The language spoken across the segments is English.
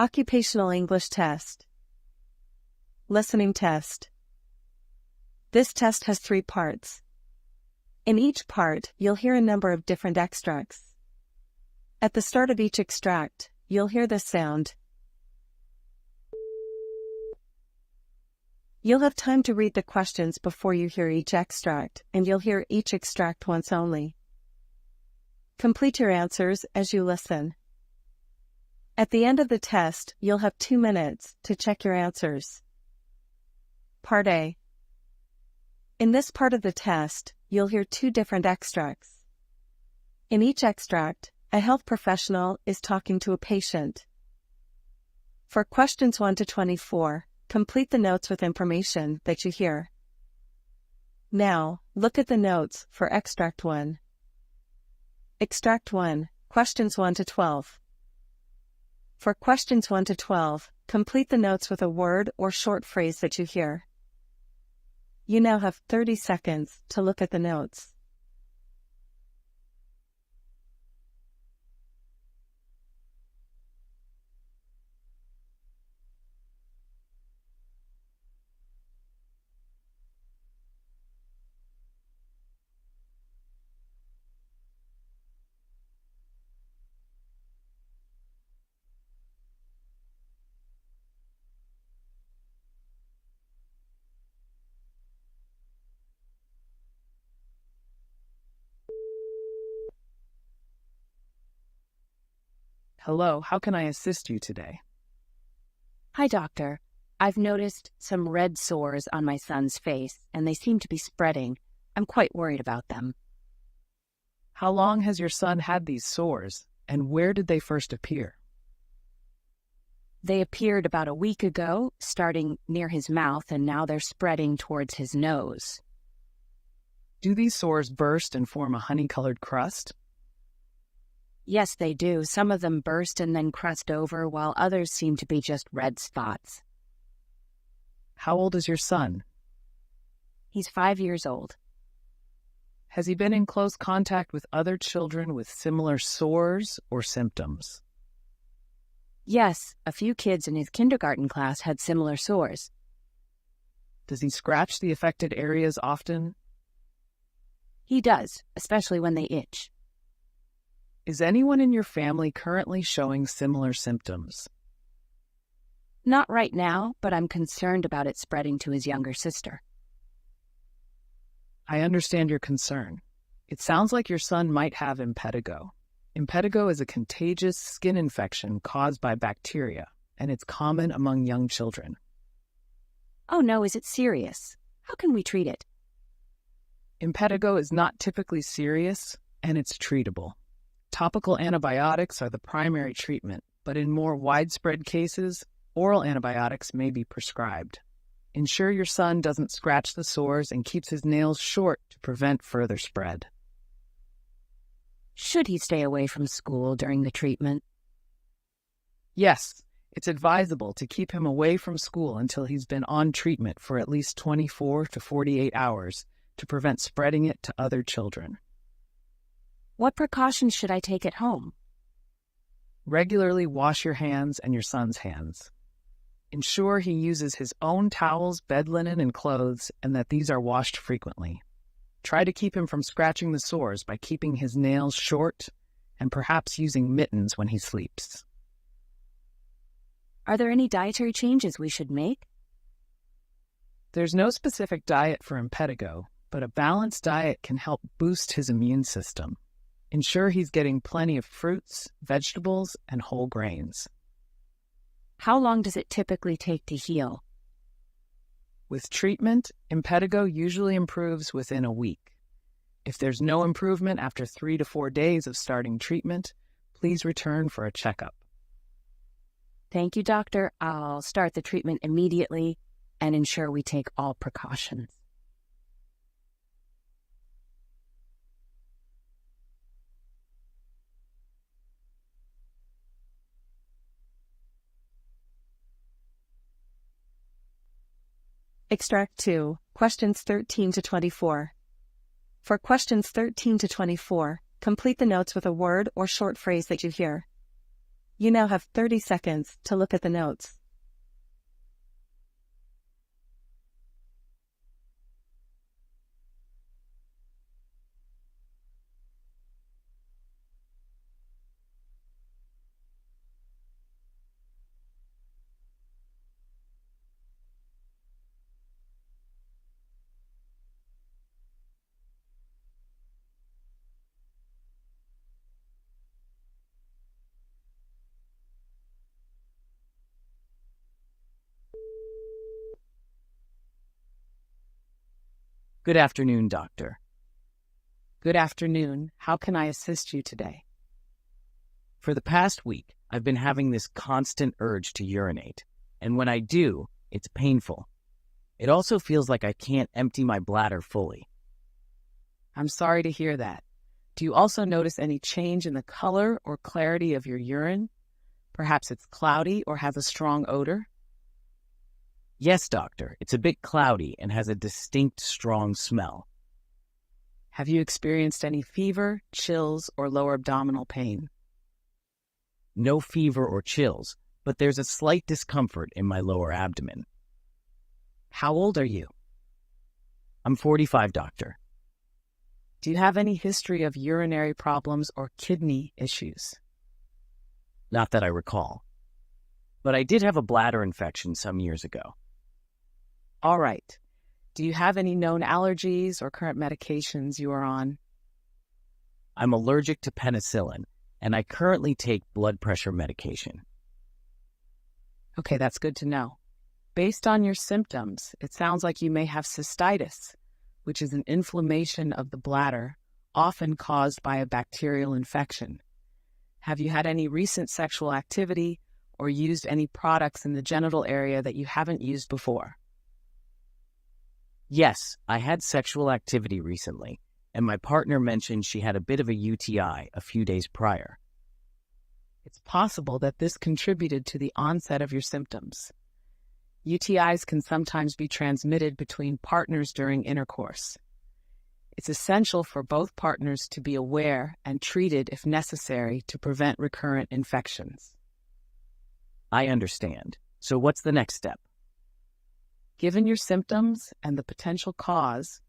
Occupational English test. Listening test. This test has 3 parts. In each part, you'll hear a number of different extracts. At the start of each extract, you'll hear this sound. You'll have time to read the questions before you hear each extract, and you'll hear each extract once only. Complete your answers as you listen. At the end of the test, you'll have 2 minutes to check your answers. Part A. In this part of the test, you'll hear 2 different extracts. In each extract, a health professional is talking to a patient. For questions 1 to 24, complete the notes with information that you hear. Now, look at the notes for Extract 1. Extract 1, questions 1 to 12. For questions 1 to 12, complete the notes with a word or short phrase that you hear. You now have 30 seconds to look at the notes. Hello, how can I assist you today? Hi, doctor. I've noticed some red sores on my son's face, and they seem to be spreading. I'm quite worried about them. How long has your son had these sores, and where did they first appear? They appeared about a week ago, starting near his mouth, and now they're spreading towards his nose. Do these sores burst and form a honey-colored crust? Yes, they do. Some of them burst and then crust over, while others seem to be just red spots. How old is your son? He's 5 years old. Has he been in close contact with other children with similar sores or symptoms? Yes, a few kids in his kindergarten class had similar sores. Does he scratch the affected areas often? He does, especially when they itch. Is anyone in your family currently showing similar symptoms? Not right now, but I'm concerned about it spreading to his younger sister. I understand your concern. It sounds like your son might have impetigo. Impetigo is a contagious skin infection caused by bacteria, and it's common among young children. Oh no, is it serious? How can we treat it? Impetigo is not typically serious, and it's treatable. Topical antibiotics are the primary treatment, but in more widespread cases, oral antibiotics may be prescribed. Ensure your son doesn't scratch the sores and keeps his nails short to prevent further spread. Should he stay away from school during the treatment? Yes, it's advisable to keep him away from school until he's been on treatment for at least 24 to 48 hours to prevent spreading it to other children. What precautions should I take at home? Regularly wash your hands and your son's hands. Ensure he uses his own towels, bed linen, and clothes, and that these are washed frequently. Try to keep him from scratching the sores by keeping his nails short and perhaps using mittens when he sleeps. Are there any dietary changes we should make? There's no specific diet for impetigo, but a balanced diet can help boost his immune system. Ensure he's getting plenty of fruits, vegetables, and whole grains. How long does it typically take to heal? With treatment, impetigo usually improves within a week. If there's no improvement after 3 to 4 days of starting treatment, please return for a checkup. Thank you, doctor. I'll start the treatment immediately and ensure we take all precautions. Extract 2, questions 13 to 24. For questions 13 to 24, complete the notes with a word or short phrase that you hear. You now have 30 seconds to look at the notes. Good afternoon, doctor. Good afternoon. How can I assist you today? For the past week, I've been having this constant urge to urinate, and when I do, it's painful. It also feels like I can't empty my bladder fully. I'm sorry to hear that. Do you also notice any change in the color or clarity of your urine? Perhaps it's cloudy or has a strong odor? Yes, doctor, it's a bit cloudy and has a distinct, strong smell. Have you experienced any fever, chills, or lower abdominal pain? No fever or chills, but there's a slight discomfort in my lower abdomen. How old are you? I'm 45, doctor. Do you have any history of urinary problems or kidney issues? Not that I recall. But I did have a bladder infection some years ago. All right. Do you have any known allergies or current medications you are on? I'm allergic to penicillin, and I currently take blood pressure medication. Okay, that's good to know. Based on your symptoms, it sounds like you may have cystitis, which is an inflammation of the bladder, often caused by a bacterial infection. Have you had any recent sexual activity or used any products in the genital area that you haven't used before? Yes, I had sexual activity recently, and my partner mentioned she had a bit of a UTI a few days prior. It's possible that this contributed to the onset of your symptoms. UTIs can sometimes be transmitted between partners during intercourse. It's essential for both partners to be aware and treated if necessary to prevent recurrent infections. I understand. So what's the next step? Given your symptoms and the potential cause,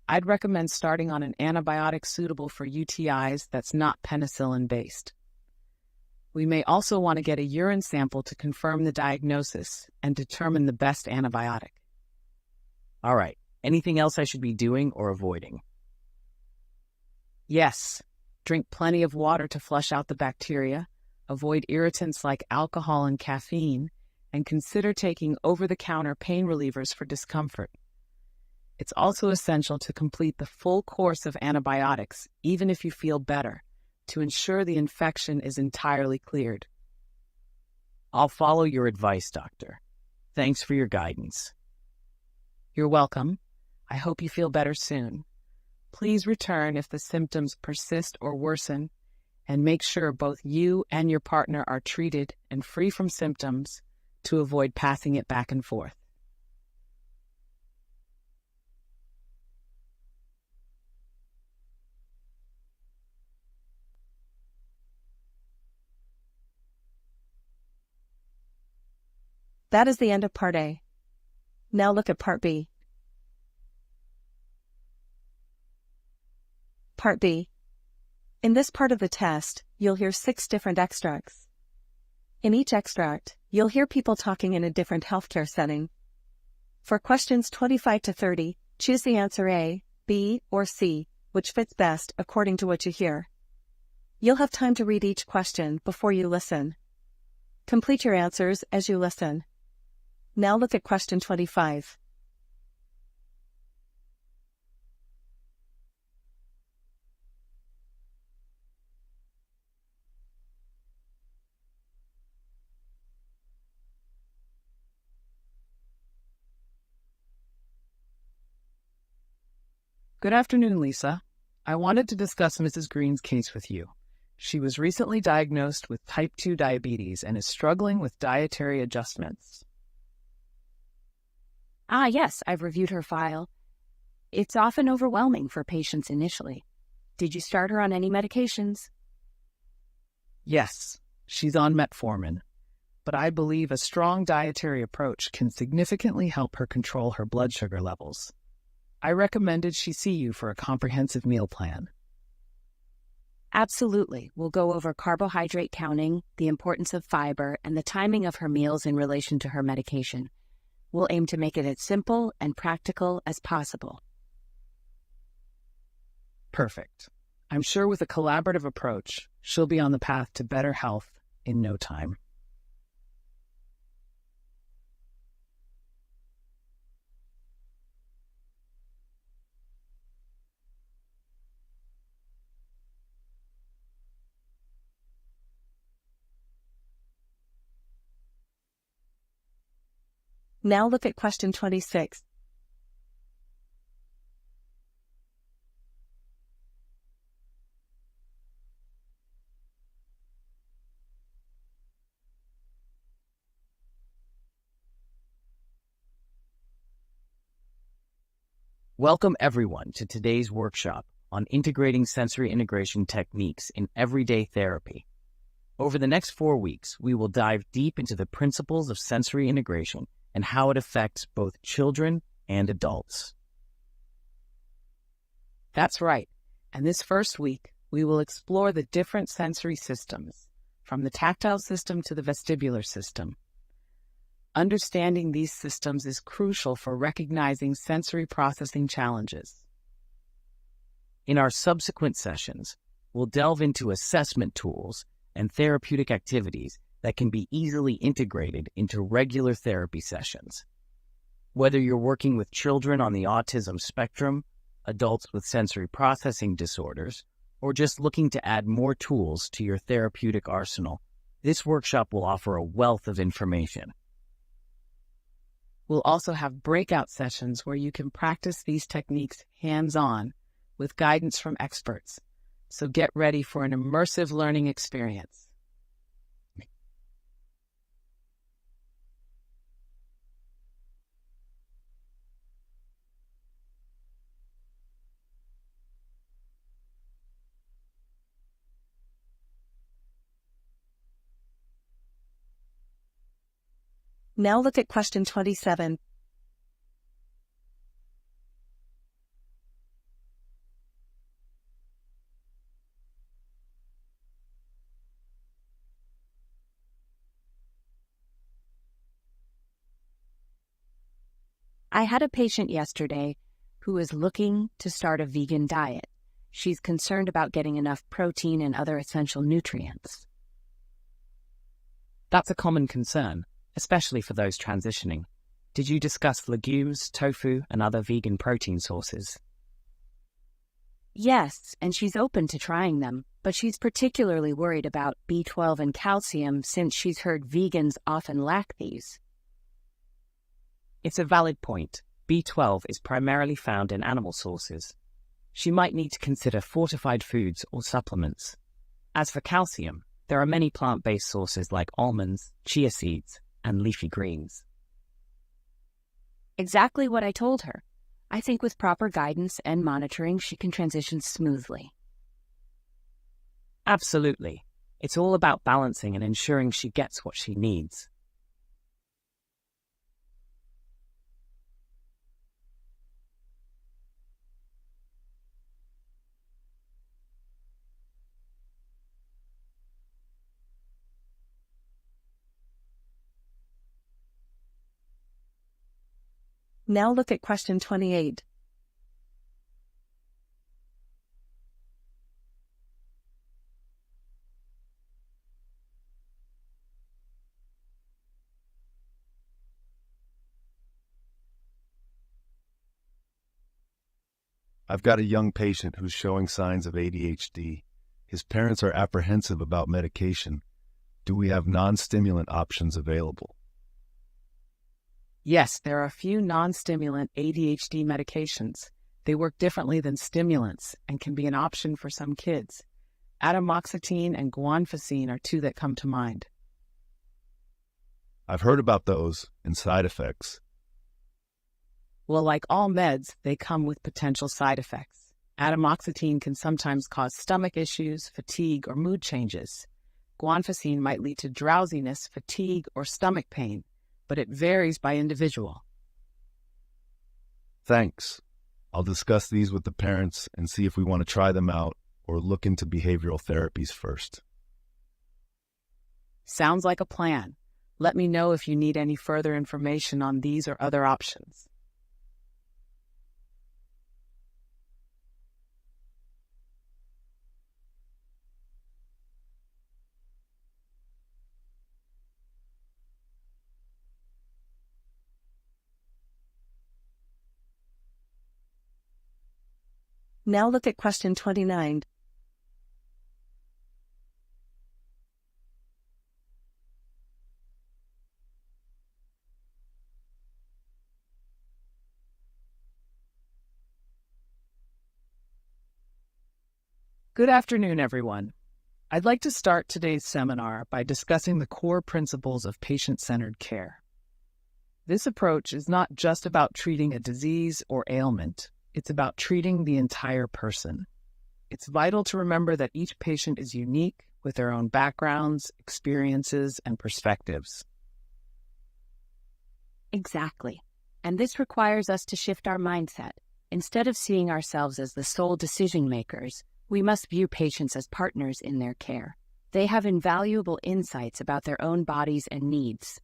I'd recommend starting on an antibiotic suitable for UTIs that's not penicillin-based. We may also want to get a urine sample to confirm the diagnosis and determine the best antibiotic. All right. Anything else I should be doing or avoiding? Yes. Drink plenty of water to flush out the bacteria, avoid irritants like alcohol and caffeine, and consider taking over-the-counter pain relievers for discomfort. It's also essential to complete the full course of antibiotics, even if you feel better, to ensure the infection is entirely cleared. I'll follow your advice, doctor. Thanks for your guidance. You're welcome. I hope you feel better soon. Please return if the symptoms persist or worsen, and make sure both you and your partner are treated and free from symptoms to avoid passing it back and forth. That is the end of Part A. Now look at Part B. Part B. In this part of the test, you'll hear 6 different extracts. In each extract, you'll hear people talking in a different healthcare setting. For questions 25 to 30, choose the answer A, B, or C, which fits best according to what you hear. You'll have time to read each question before you listen. Complete your answers as you listen. Now look at question 25. Good afternoon, Lisa. I wanted to discuss Mrs. Green's case with you. She was recently diagnosed with type 2 diabetes and is struggling with dietary adjustments. Yes, I've reviewed her file. It's often overwhelming for patients initially. Did you start her on any medications? Yes, She's on metformin, but I believe a strong dietary approach can significantly help her control her blood sugar levels. I recommended she see you for a comprehensive meal plan. Absolutely. We'll go over carbohydrate counting, the importance of fiber, and the timing of her meals in relation to her medication. We'll aim to make it as simple and practical as possible. Perfect. I'm sure with a collaborative approach, she'll be on the path to better health in no time. Now look at question 26. Welcome everyone to today's workshop on integrating sensory integration techniques in everyday therapy. Over the next 4 weeks, we will dive deep into the principles of sensory integration and how it affects both children and adults. That's right. And this first week, we will explore the different sensory systems, from the tactile system to the vestibular system. Understanding these systems is crucial for recognizing sensory processing challenges. In our subsequent sessions, we'll delve into assessment tools and therapeutic activities that can be easily integrated into regular therapy sessions. Whether you're working with children on the autism spectrum, adults with sensory processing disorders, or just looking to add more tools to your therapeutic arsenal, this workshop will offer a wealth of information. We'll also have breakout sessions where you can practice these techniques hands-on with guidance from experts. So get ready for an immersive learning experience. Now look at question 27. I had a patient yesterday who is looking to start a vegan diet. She's concerned about getting enough protein and other essential nutrients. That's a common concern, especially for those transitioning. Did you discuss legumes, tofu, and other vegan protein sources? Yes, and she's open to trying them, but she's particularly worried about B12 and calcium since she's heard vegans often lack these. It's a valid point. B12 is primarily found in animal sources. She might need to consider fortified foods or supplements. As for calcium, there are many plant-based sources like almonds, chia seeds, and leafy greens. Exactly what I told her. I think with proper guidance and monitoring, she can transition smoothly. Absolutely. It's all about balancing and ensuring she gets what she needs. Now look at question 28. I've got a young patient who's showing signs of ADHD. His parents are apprehensive about medication. Do we have non-stimulant options available? Yes, there are a few non-stimulant ADHD medications. They work differently than stimulants and can be an option for some kids. Atomoxetine and guanfacine are two that come to mind. I've heard about those and side effects. Well, like all meds, they come with potential side effects. Atomoxetine can sometimes cause stomach issues, fatigue, or mood changes. guanfacine might lead to drowsiness, fatigue, or stomach pain, but it varies by individual. Thanks. I'll discuss these with the parents and see if we want to try them out or look into behavioral therapies first. Sounds like a plan. Let me know if you need any further information on these or other options. Now look at question 29. Good afternoon, everyone. I'd like to start today's seminar by discussing the core principles of patient-centered care. This approach is not just about treating a disease or ailment. It's about treating the entire person. It's vital to remember that each patient is unique with their own backgrounds, experiences, and perspectives. Exactly. And this requires us to shift our mindset. Instead of seeing ourselves as the sole decision makers, we must view patients as partners in their care. They have invaluable insights about their own bodies and needs.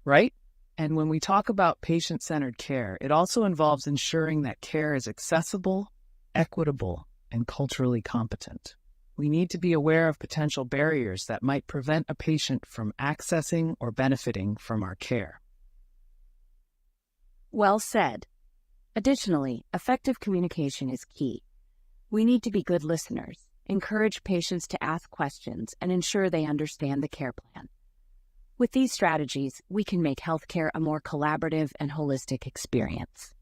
Right? And when we talk about patient-centered care, it also involves ensuring that care is accessible, equitable, and culturally competent. We need to be aware of potential barriers that might prevent a patient from accessing or benefiting from our care. Well said. Additionally, effective communication is key. We need to be good listeners, encourage patients to ask questions, and ensure they understand the care plan. With these strategies, we can make healthcare a more collaborative and holistic experience.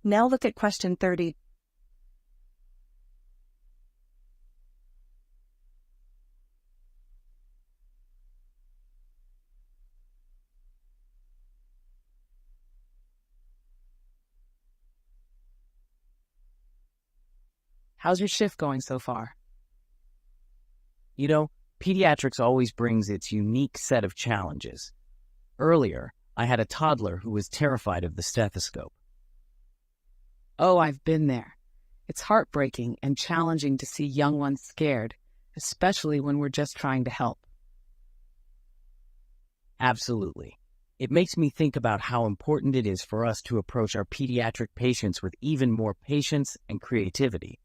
Now look at question 30. How's your shift going so far? You know, pediatrics always brings its unique set of challenges. Earlier, I had a toddler who was terrified of the stethoscope. Oh, I've been there. It's heartbreaking and challenging to see young ones scared, especially when we're just trying to help. Absolutely. It makes me think about how important it is for us to approach our pediatric patients with even more patience and creativity.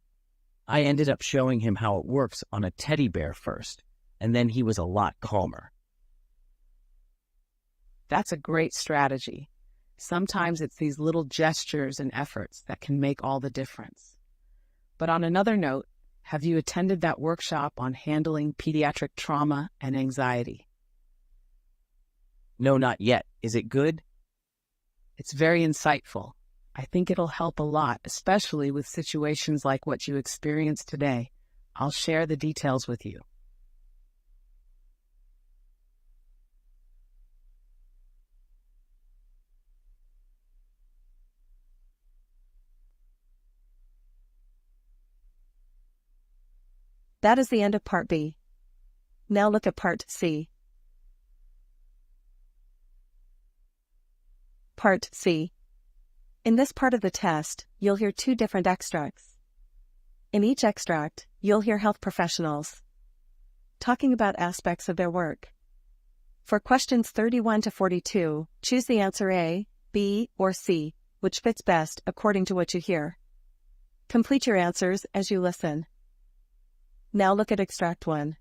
I ended up showing him how it works on a teddy bear first, and then he was a lot calmer. That's a great strategy. Sometimes it's these little gestures and efforts that can make all the difference. But on another note, have you attended that workshop on handling pediatric trauma and anxiety? No, not yet. Is it good? It's very insightful. I think it'll help a lot, especially with situations like what you experienced today. I'll share the details with you. That is the end of Part B. Now look at Part C. Part C. In this part of the test, you'll hear two different extracts. In each extract, you'll hear health professionals talking about aspects of their work. For questions 31 to 42, choose the answer A, B, or C, which fits best according to what you hear. Complete your answers as you listen. Now look at Extract 1.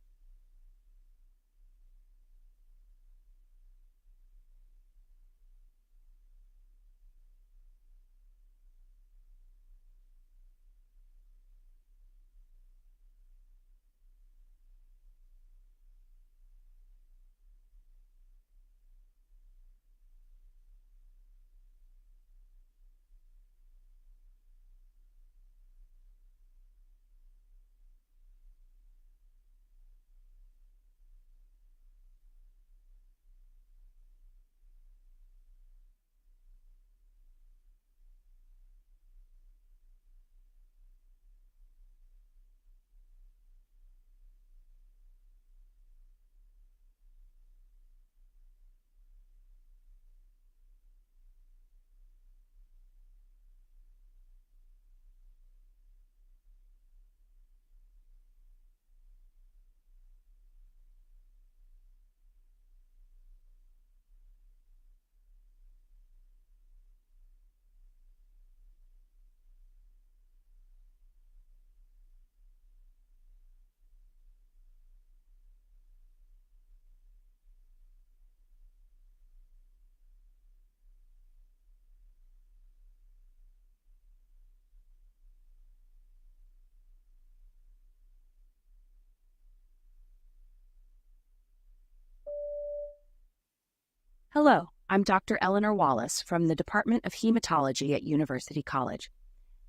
Hello, I'm Dr. Eleanor Wallace from the Department of Hematology at University College.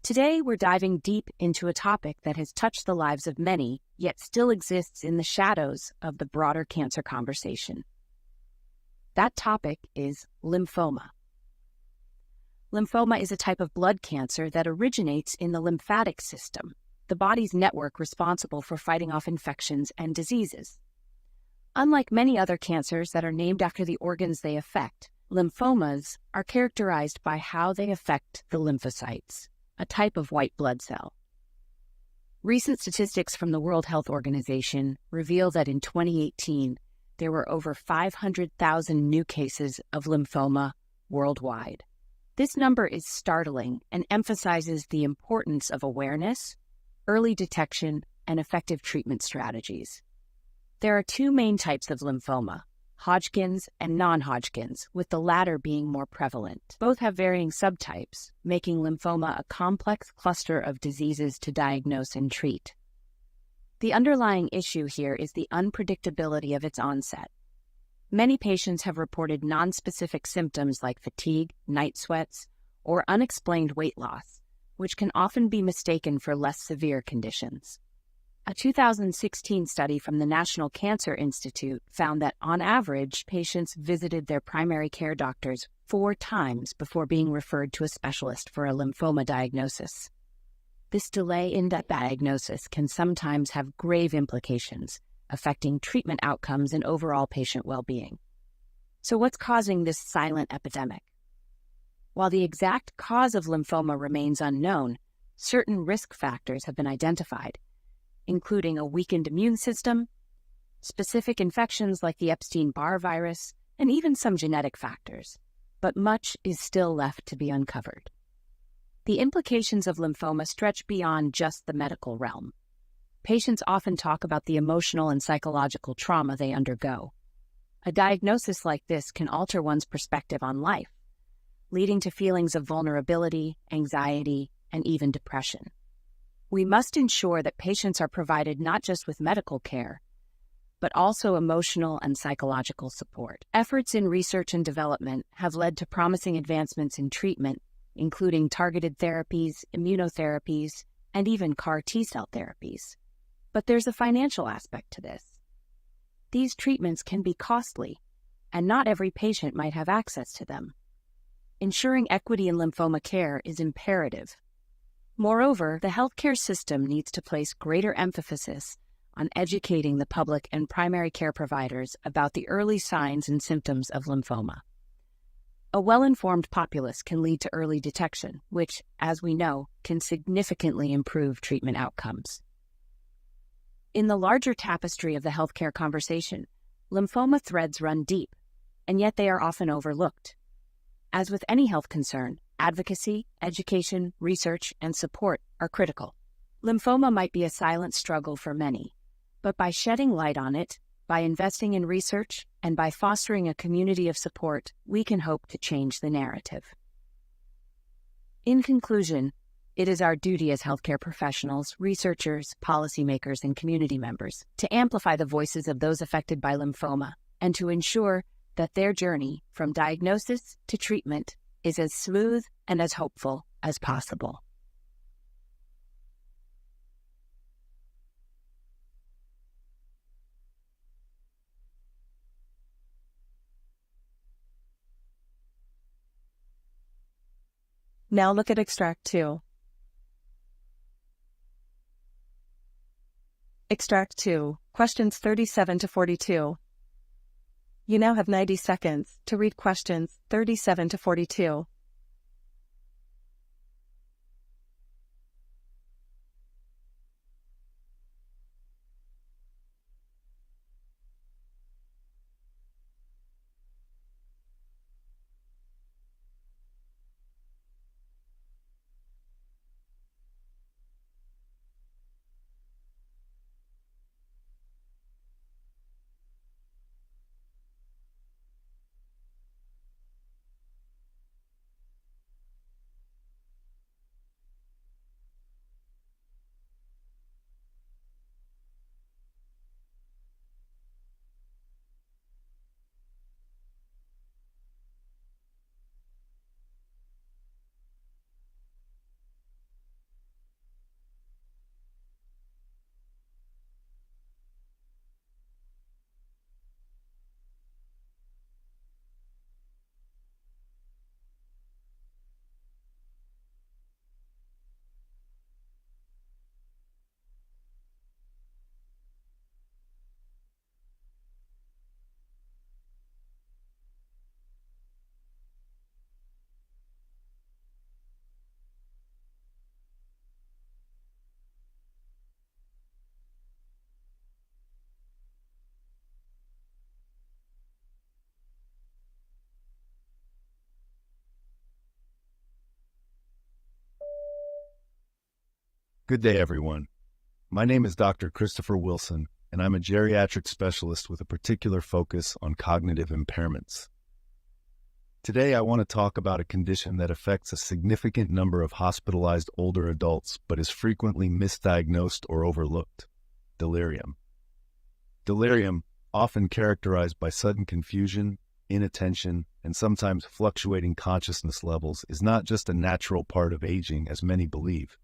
Today, we're diving deep into a topic that has touched the lives of many, yet still exists in the shadows of the broader cancer conversation. That topic is lymphoma. Lymphoma is a type of blood cancer that originates in the lymphatic system, the body's network responsible for fighting off infections and diseases. Unlike many other cancers that are named after the organs they affect, lymphomas are characterized by how they affect the lymphocytes, a type of white blood cell. Recent statistics from the World Health Organization reveal that in 2018, there were over 500,000 new cases of lymphoma worldwide. This number is startling and emphasizes the importance of awareness, early detection, and effective treatment strategies. There are two main types of lymphoma, Hodgkin's and non-Hodgkin's, with the latter being more prevalent. Both have varying subtypes, making lymphoma a complex cluster of diseases to diagnose and treat. The underlying issue here is the unpredictability of its onset. Many patients have reported nonspecific symptoms like fatigue, night sweats, or unexplained weight loss, which can often be mistaken for less severe conditions. A 2016 study from the National Cancer Institute found that, on average, patients visited their primary care doctors 4 times before being referred to a specialist for a lymphoma diagnosis. This delay in that diagnosis can sometimes have grave implications, affecting treatment outcomes and overall patient well-being. So what's causing this silent epidemic? While the exact cause of lymphoma remains unknown, certain risk factors have been identified, including a weakened immune system, specific infections like the Epstein-Barr virus, and even some genetic factors. But much is still left to be uncovered. The implications of lymphoma stretch beyond just the medical realm. Patients often talk about the emotional and psychological trauma they undergo. A diagnosis like this can alter one's perspective on life, leading to feelings of vulnerability, anxiety, and even depression. We must ensure that patients are provided not just with medical care, but also emotional and psychological support. Efforts in research and development have led to promising advancements in treatment, including targeted therapies, immunotherapies, and even CAR T-cell therapies. But there's a financial aspect to this. These treatments can be costly, and not every patient might have access to them. Ensuring equity in lymphoma care is imperative. Moreover, the healthcare system needs to place greater emphasis on educating the public and primary care providers about the early signs and symptoms of lymphoma. A well-informed populace can lead to early detection, which, as we know, can significantly improve treatment outcomes. In the larger tapestry of the healthcare conversation, lymphoma threads run deep, and yet they are often overlooked. As with any health concern, advocacy, education, research, and support are critical. Lymphoma might be a silent struggle for many, but by shedding light on it, by investing in research, and by fostering a community of support, we can hope to change the narrative. In conclusion, it is our duty as healthcare professionals, researchers, policymakers, and community members to amplify the voices of those affected by lymphoma and to ensure that their journey from diagnosis to treatment is as smooth and as hopeful as possible. Now look at Extract 2. Extract 2, questions 37 to 42. You now have 90 seconds to read questions 37 to 42. Good day, everyone. My name is Dr. Christopher Wilson, and I'm a geriatric specialist with a particular focus on cognitive impairments. Today, I want to talk about a condition that affects a significant number of hospitalized older adults but is frequently misdiagnosed or overlooked: delirium. Delirium, often characterized by sudden confusion, inattention, and sometimes fluctuating consciousness levels, is not just a natural part of aging, as many believe.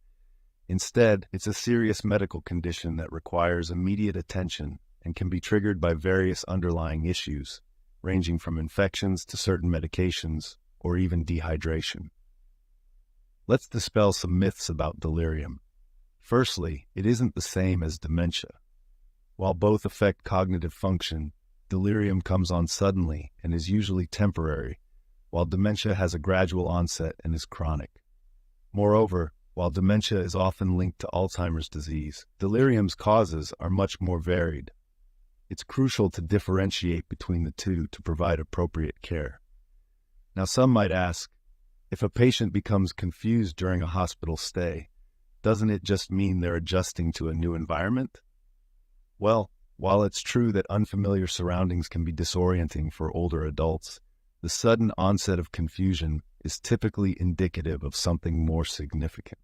Instead, it's a serious medical condition that requires immediate attention and can be triggered by various underlying issues, ranging from infections to certain medications or even dehydration. Let's dispel some myths about delirium. Firstly, it isn't the same as dementia. While both affect cognitive function, delirium comes on suddenly and is usually temporary, while dementia has a gradual onset and is chronic. Moreover, while dementia is often linked to Alzheimer's disease, delirium's causes are much more varied. It's crucial to differentiate between the two to provide appropriate care. Now, some might ask, if a patient becomes confused during a hospital stay, doesn't it just mean they're adjusting to a new environment? Well, while it's true that unfamiliar surroundings can be disorienting for older adults, the sudden onset of confusion is typically indicative of something more significant.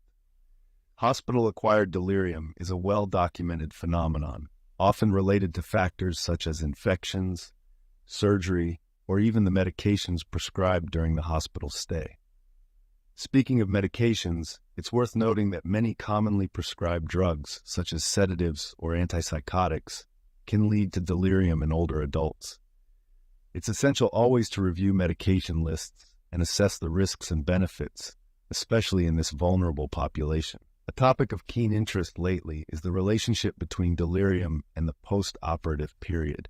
Hospital-acquired delirium is a well-documented phenomenon, often related to factors such as infections, surgery, or even the medications prescribed during the hospital stay. Speaking of medications, it's worth noting that many commonly prescribed drugs, such as sedatives or antipsychotics, can lead to delirium in older adults. It's essential always to review medication lists and assess the risks and benefits, especially in this vulnerable population. A topic of keen interest lately is the relationship between delirium and the post-operative period.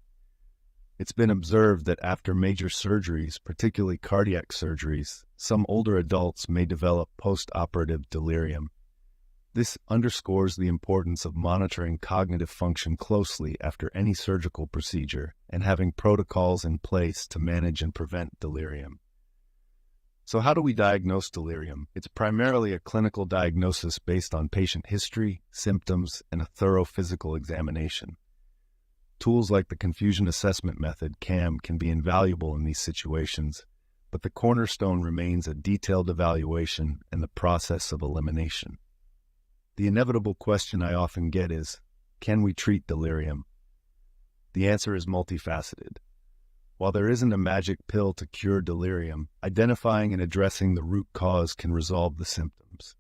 It's been observed that after major surgeries, particularly cardiac surgeries, some older adults may develop post-operative delirium. This underscores the importance of monitoring cognitive function closely after any surgical procedure and having protocols in place to manage and prevent delirium. So how do we diagnose delirium? It's primarily a clinical diagnosis based on patient history, symptoms, and a thorough physical examination. Tools like the Confusion Assessment Method, CAM, can be invaluable in these situations, but the cornerstone remains a detailed evaluation and the process of elimination. The inevitable question I often get is, can we treat delirium? The answer is multifaceted. While there isn't a magic pill to cure delirium, identifying and addressing the root cause can resolve the symptoms.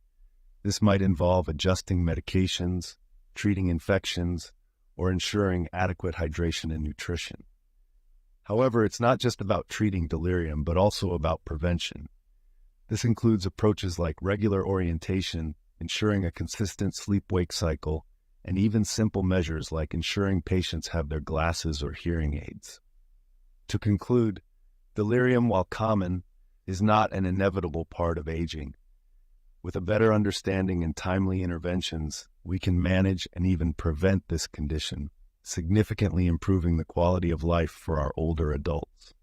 This might involve adjusting medications, treating infections, or ensuring adequate hydration and nutrition. However, it's not just about treating delirium, but also about prevention. This includes approaches like regular orientation, ensuring a consistent sleep-wake cycle, and even simple measures like ensuring patients have their glasses or hearing aids. To conclude, delirium, while common, is not an inevitable part of aging. With a better understanding and timely interventions, we can manage and even prevent this condition, significantly improving the quality of life for our older adults.